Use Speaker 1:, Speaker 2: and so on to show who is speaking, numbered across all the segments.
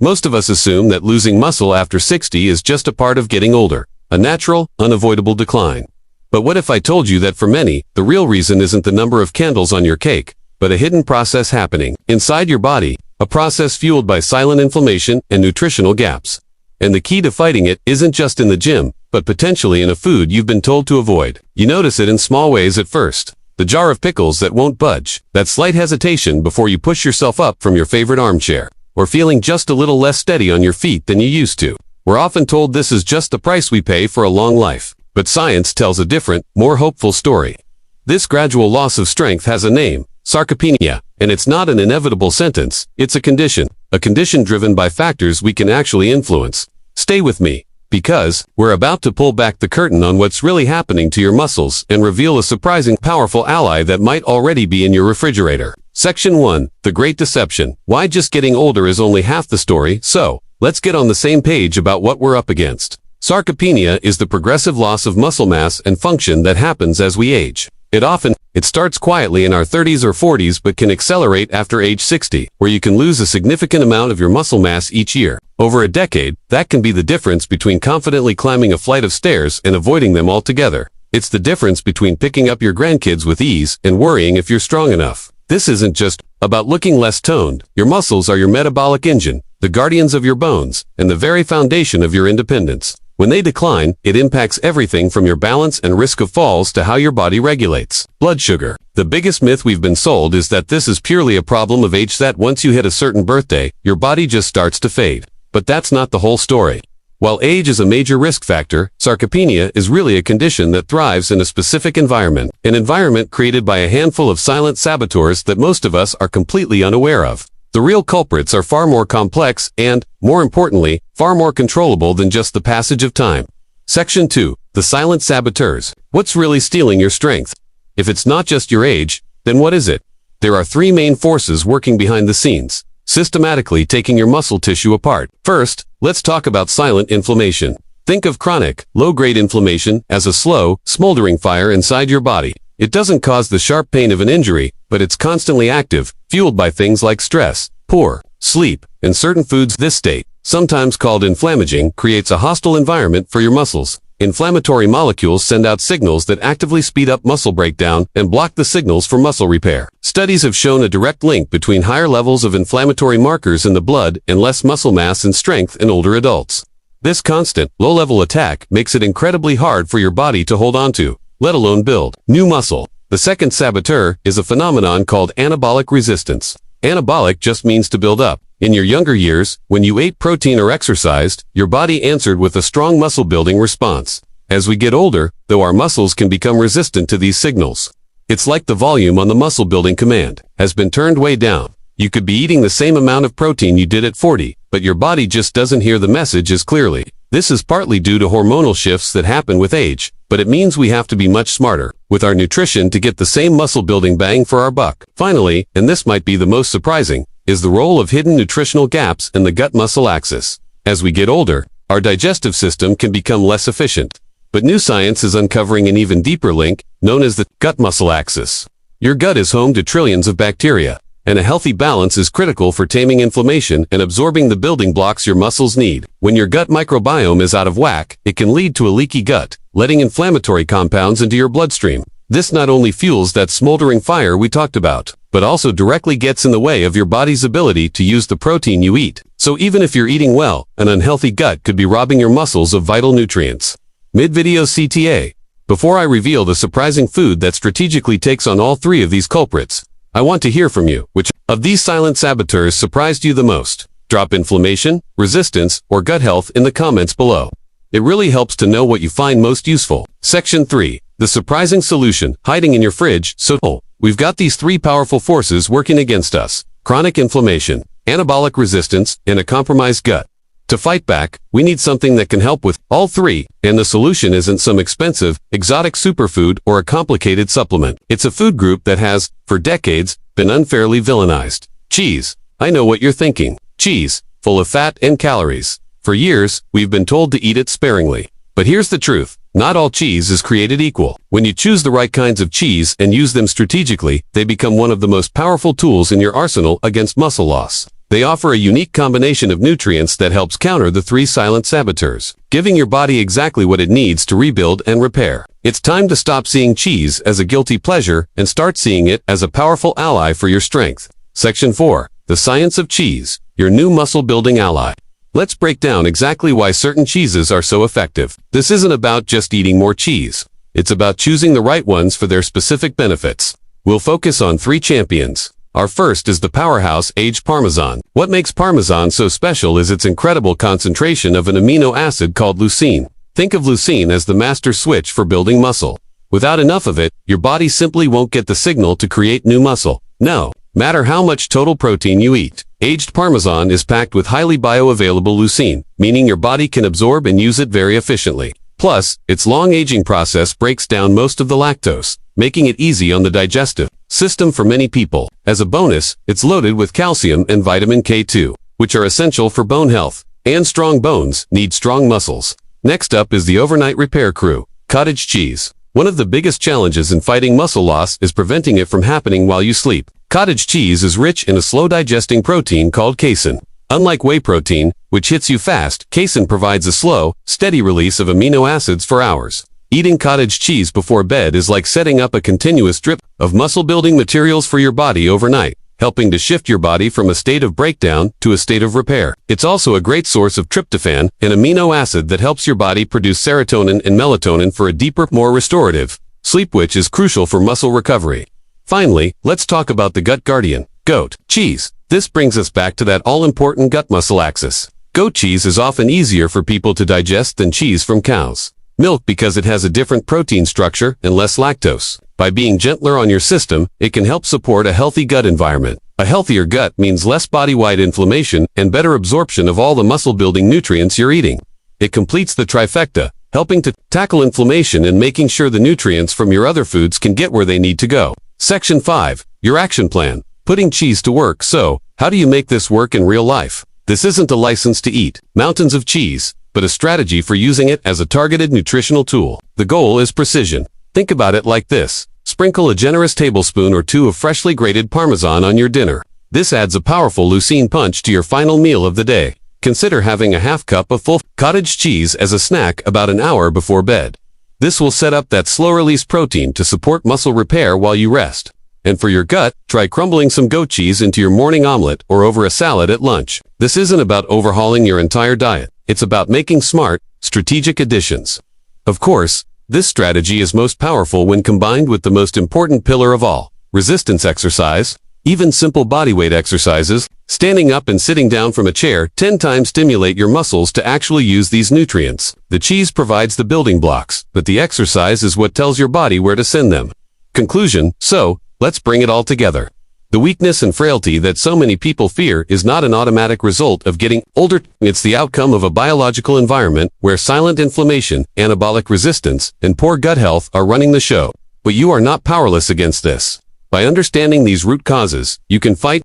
Speaker 1: Most of us assume that losing muscle after 60 is just a part of getting older, a natural, unavoidable decline. But what if I told you that for many, the real reason isn't the number of candles on your cake, but a hidden process happening inside your body, a process fueled by silent inflammation and nutritional gaps. And the key to fighting it isn't just in the gym, but potentially in a food you've been told to avoid. You notice it in small ways at first. The jar of pickles that won't budge, that slight hesitation before you push yourself up from your favorite armchair, or feeling just a little less steady on your feet than you used to. We're often told this is just the price we pay for a long life. But science tells a different, more hopeful story. This gradual loss of strength has a name, sarcopenia, and it's not an inevitable sentence, it's a condition driven by factors we can actually influence. Stay with me, because we're about to pull back the curtain on what's really happening to your muscles and reveal a surprising powerful ally that might already be in your refrigerator. Section 1, The Great Deception. Why just getting older is only half the story, so let's get on the same page about what we're up against. Sarcopenia is the progressive loss of muscle mass and function that happens as we age. It starts quietly in our 30s or 40s but can accelerate after age 60, where you can lose a significant amount of your muscle mass each year. Over a decade, that can be the difference between confidently climbing a flight of stairs and avoiding them altogether. It's the difference between picking up your grandkids with ease and worrying if you're strong enough. This isn't just about looking less toned. Your muscles are your metabolic engine, the guardians of your bones, and the very foundation of your independence. When they decline, it impacts everything from your balance and risk of falls to how your body regulates blood sugar. The biggest myth we've been sold is that this is purely a problem of age, that once you hit a certain birthday, your body just starts to fade. But that's not the whole story. While age is a major risk factor, sarcopenia is really a condition that thrives in a specific environment, an environment created by a handful of silent saboteurs that most of us are completely unaware of. The real culprits are far more complex and, more importantly, far more controllable than just the passage of time. Section 2. The Silent Saboteurs. What's really stealing your strength? If it's not just your age, then what is it? There are three main forces working behind the scenes, systematically taking your muscle tissue apart. First, let's talk about silent inflammation. Think of chronic, low-grade inflammation as a slow, smoldering fire inside your body. It doesn't cause the sharp pain of an injury, but it's constantly active, fueled by things like stress, poor sleep, and certain foods. This state, sometimes called inflammaging, creates a hostile environment for your muscles. Inflammatory molecules send out signals that actively speed up muscle breakdown and block the signals for muscle repair. Studies have shown a direct link between higher levels of inflammatory markers in the blood and less muscle mass and strength in older adults. This constant, low-level attack makes it incredibly hard for your body to hold onto, let alone build new muscle. The second saboteur is a phenomenon called anabolic resistance. Anabolic just means to build up. In your younger years, when you ate protein or exercised, your body answered with a strong muscle-building response. As we get older, though, our muscles can become resistant to these signals. It's like the volume on the muscle-building command has been turned way down. You could be eating the same amount of protein you did at 40, but your body just doesn't hear the message as clearly. This is partly due to hormonal shifts that happen with age, but it means we have to be much smarter with our nutrition to get the same muscle-building bang for our buck. Finally, and this might be the most surprising, is the role of hidden nutritional gaps in the gut-muscle axis. As we get older, our digestive system can become less efficient. But new science is uncovering an even deeper link, known as the gut-muscle axis. Your gut is home to trillions of bacteria, and a healthy balance is critical for taming inflammation and absorbing the building blocks your muscles need. When your gut microbiome is out of whack, it can lead to a leaky gut, letting inflammatory compounds into your bloodstream. This not only fuels that smoldering fire we talked about, but also directly gets in the way of your body's ability to use the protein you eat. So even if you're eating well, an unhealthy gut could be robbing your muscles of vital nutrients. Mid-video CTA. Before I reveal the surprising food that strategically takes on all three of these culprits, I want to hear from you. Which of these silent saboteurs surprised you the most? Drop inflammation, resistance, or gut health in the comments below. It really helps to know what you find most useful. Section 3. The surprising solution, hiding in your fridge. So, we've got these three powerful forces working against us: chronic inflammation, anabolic resistance, and a compromised gut. To fight back, we need something that can help with all three, and the solution isn't some expensive, exotic superfood or a complicated supplement. It's a food group that has, for decades, been unfairly villainized. Cheese. I know what you're thinking. Cheese, full of fat and calories. For years, we've been told to eat it sparingly. But here's the truth. Not all cheese is created equal. When you choose the right kinds of cheese and use them strategically, they become one of the most powerful tools in your arsenal against muscle loss. They offer a unique combination of nutrients that helps counter the three silent saboteurs, giving your body exactly what it needs to rebuild and repair. It's time to stop seeing cheese as a guilty pleasure and start seeing it as a powerful ally for your strength. Section 4. The Science of Cheese, your new muscle-building ally. Let's break down exactly why certain cheeses are so effective. This isn't about just eating more cheese. It's about choosing the right ones for their specific benefits. We'll focus on 3 champions. Our first is the powerhouse aged Parmesan. What makes Parmesan so special is its incredible concentration of an amino acid called leucine. Think of leucine as the master switch for building muscle. Without enough of it, your body simply won't get the signal to create new muscle. No matter how much total protein you eat, aged Parmesan is packed with highly bioavailable leucine, meaning your body can absorb and use it very efficiently. Plus, its long aging process breaks down most of the lactose, making it easy on the digestive system for many people. As a bonus, it's loaded with calcium and vitamin K2, which are essential for bone health. And strong bones need strong muscles. Next up is the overnight repair crew, cottage cheese. One of the biggest challenges in fighting muscle loss is preventing it from happening while you sleep. Cottage cheese is rich in a slow-digesting protein called casein. Unlike whey protein, which hits you fast, casein provides a slow, steady release of amino acids for hours. Eating cottage cheese before bed is like setting up a continuous drip of muscle-building materials for your body overnight, helping to shift your body from a state of breakdown to a state of repair. It's also a great source of tryptophan, an amino acid that helps your body produce serotonin and melatonin for a deeper, more restorative sleep, which is crucial for muscle recovery. Finally, let's talk about the gut guardian, goat cheese. This brings us back to that all-important gut muscle axis. Goat cheese is often easier for people to digest than cheese from cows' milk because it has a different protein structure and less lactose. By being gentler on your system, it can help support a healthy gut environment. A healthier gut means less body-wide inflammation and better absorption of all the muscle-building nutrients you're eating. It completes the trifecta, helping to tackle inflammation and making sure the nutrients from your other foods can get where they need to go. Section 5. Your action plan. Putting cheese to work. So, how do you make this work in real life? This isn't a license to eat mountains of cheese, but a strategy for using it as a targeted nutritional tool. The goal is precision. Think about it like this. Sprinkle a generous tablespoon or 2 of freshly grated Parmesan on your dinner. This adds a powerful leucine punch to your final meal of the day. Consider having a half cup of full cottage cheese as a snack about an hour before bed. This will set up that slow-release protein to support muscle repair while you rest. And for your gut, try crumbling some goat cheese into your morning omelet or over a salad at lunch. This isn't about overhauling your entire diet. It's about making smart, strategic additions. Of course, this strategy is most powerful when combined with the most important pillar of all, resistance exercise. Even simple bodyweight exercises, standing up and sitting down from a chair, 10 times stimulate your muscles to actually use these nutrients. The cheese provides the building blocks, but the exercise is what tells your body where to send them. Conclusion. So, let's bring it all together. The weakness and frailty that so many people fear is not an automatic result of getting older. It's the outcome of a biological environment where silent inflammation, anabolic resistance, and poor gut health are running the show. But you are not powerless against this. By understanding these root causes, you can fight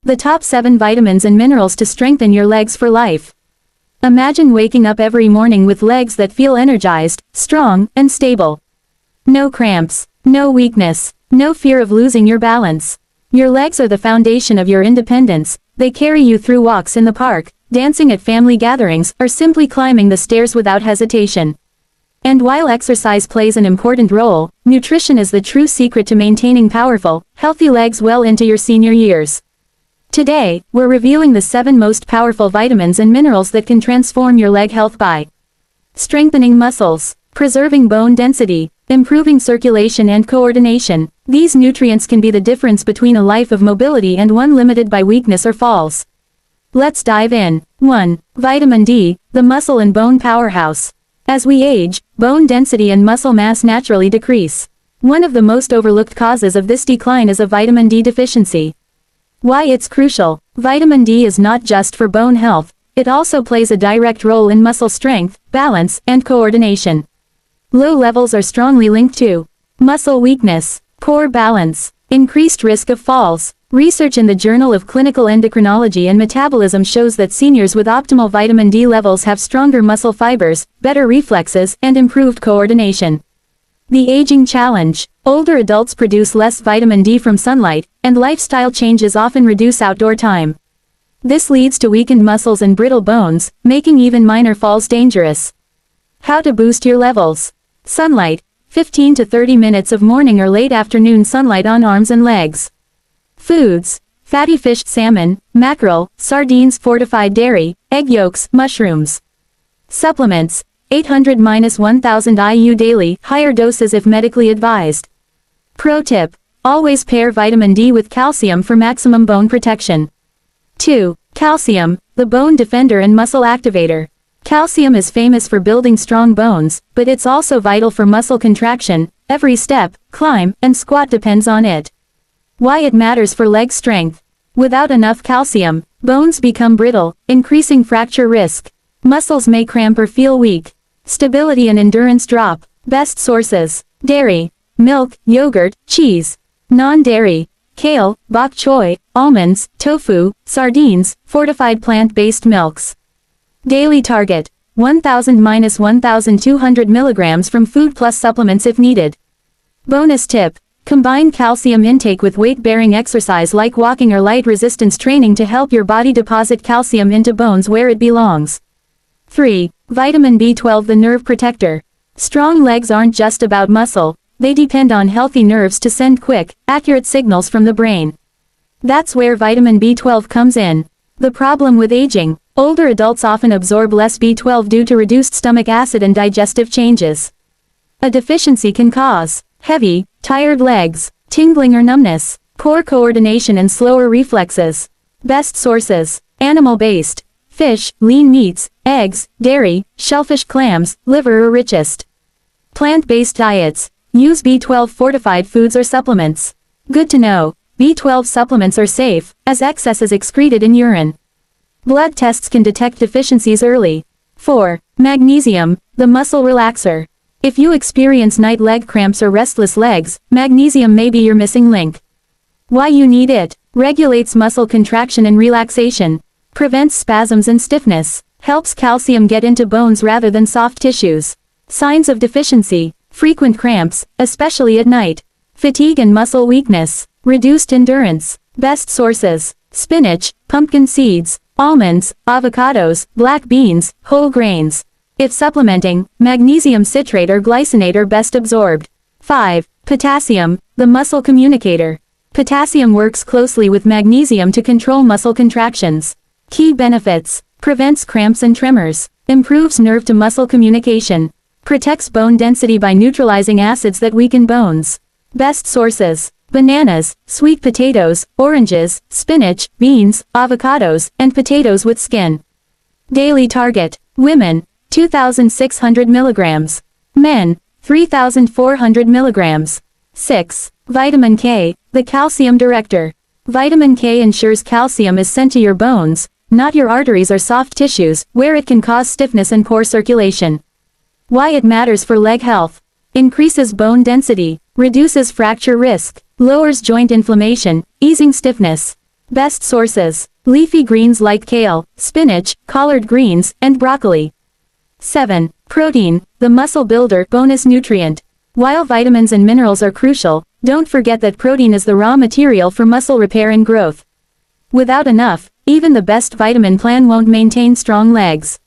Speaker 2: the top 7 vitamins and minerals to strengthen your legs for life. Imagine waking up every morning with legs that feel energized, strong, and stable. No cramps, no weakness, no fear of losing your balance. Your legs are the foundation of your independence. They carry you through walks in the park, dancing at family gatherings, or simply climbing the stairs without hesitation. And while exercise plays an important role, nutrition is the true secret to maintaining powerful, healthy legs well into your senior years. Today, we're reviewing the 7 most powerful vitamins and minerals that can transform your leg health by strengthening muscles, preserving bone density, improving circulation and coordination. These nutrients can be the difference between a life of mobility and one limited by weakness or falls. Let's dive in. 1. Vitamin D, the muscle and bone powerhouse. As we age, bone density and muscle mass naturally decrease. One of the most overlooked causes of this decline is a vitamin D deficiency. Why it's crucial. Vitamin D is not just for bone health, it also plays a direct role in muscle strength, balance, and coordination. Low levels are strongly linked to muscle weakness, poor balance, increased risk of falls. Research in the Journal of Clinical Endocrinology and Metabolism shows that seniors with optimal vitamin D levels have stronger muscle fibers, better reflexes, and improved coordination. The aging challenge. Older adults produce less vitamin D from sunlight, and lifestyle changes often reduce outdoor time. This leads to weakened muscles and brittle bones, making even minor falls dangerous. How to boost your levels. Sunlight. 15 to 30 minutes of morning or late afternoon sunlight on arms and legs. Foods. Fatty fish, salmon, mackerel, sardines, fortified dairy, egg yolks, mushrooms. Supplements. 800-1000 IU daily, higher doses if medically advised. Pro tip. Always pair vitamin D with calcium for maximum bone protection. 2. Calcium, the bone defender and muscle activator. Calcium is famous for building strong bones, but it's also vital for muscle contraction. Every step, climb, and squat depends on it. Why it matters for leg strength. Without enough calcium, bones become brittle, increasing fracture risk. Muscles may cramp or feel weak. Stability and endurance drop. Best sources. Dairy, milk, yogurt, cheese. Non-dairy. Kale, bok choy, almonds, tofu, sardines, fortified plant-based milks. Daily target. 1000-1200 milligrams from food plus supplements if needed. Bonus tip. Combine calcium intake with weight-bearing exercise like walking or light resistance training to help your body deposit calcium into bones where it belongs. 3. Vitamin B12, the nerve protector. Strong legs aren't just about muscle, they depend on healthy nerves to send quick, accurate signals from the brain. That's where vitamin B12 comes in. The problem with aging. Older adults often absorb less B12 due to reduced stomach acid and digestive changes. A deficiency can cause heavy, tired legs, tingling or numbness, poor coordination and slower reflexes. Best sources. Animal-based. Fish, lean meats, eggs, dairy, shellfish, clams, liver or richest. Plant-based diets. Use B12 fortified foods or supplements. Good to know. B12 supplements are safe, as excess is excreted in urine. Blood tests can detect deficiencies early. 4. Magnesium, the muscle relaxer. If you experience night leg cramps or restless legs, magnesium may be your missing link. Why you need it. Regulates muscle contraction and relaxation. Prevents spasms and stiffness. Helps calcium get into bones rather than soft tissues. Signs of deficiency. Frequent cramps, especially at night. Fatigue and muscle weakness. Reduced endurance. Best sources. Spinach, pumpkin seeds, almonds, avocados, black beans, whole grains. If supplementing, magnesium citrate or glycinate are best absorbed. 5. Potassium, the muscle communicator. Potassium works closely with magnesium to control muscle contractions. Key benefits. Prevents cramps and tremors. Improves nerve to muscle communication. Protects bone density by neutralizing acids that weaken bones. Best sources. Bananas, sweet potatoes, oranges, spinach, beans, avocados, and potatoes with skin. Daily target. Women, 2,600 milligrams. Men, 3,400 milligrams. 6. Vitamin K, the calcium director. Vitamin K ensures calcium is sent to your bones, not your arteries or soft tissues, where it can cause stiffness and poor circulation. Why it matters for leg health. Increases bone density, reduces fracture risk, lowers joint inflammation, easing stiffness. Best sources. Leafy greens like kale, spinach, collard greens, and broccoli. 7. Protein, the muscle builder, bonus nutrient. While vitamins and minerals are crucial, don't forget that protein is the raw material for muscle repair and growth. Without enough, even the best vitamin plan won't maintain strong legs.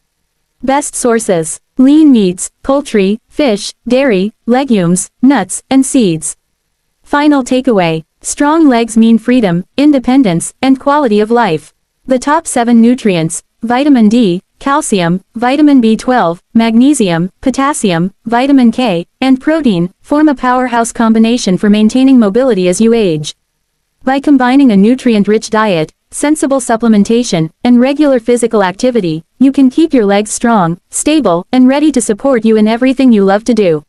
Speaker 2: Best sources. Lean meats, poultry, fish, dairy, legumes, nuts, and seeds. Final takeaway. Strong legs mean freedom, independence, and quality of life. The top 7 nutrients: vitamin D, calcium, vitamin B12, magnesium, potassium, vitamin K, and protein, form a powerhouse combination for maintaining mobility as you age. By combining a nutrient-rich diet, sensible supplementation, and regular physical activity, you can keep your legs strong, stable, and ready to support you in everything you love to do.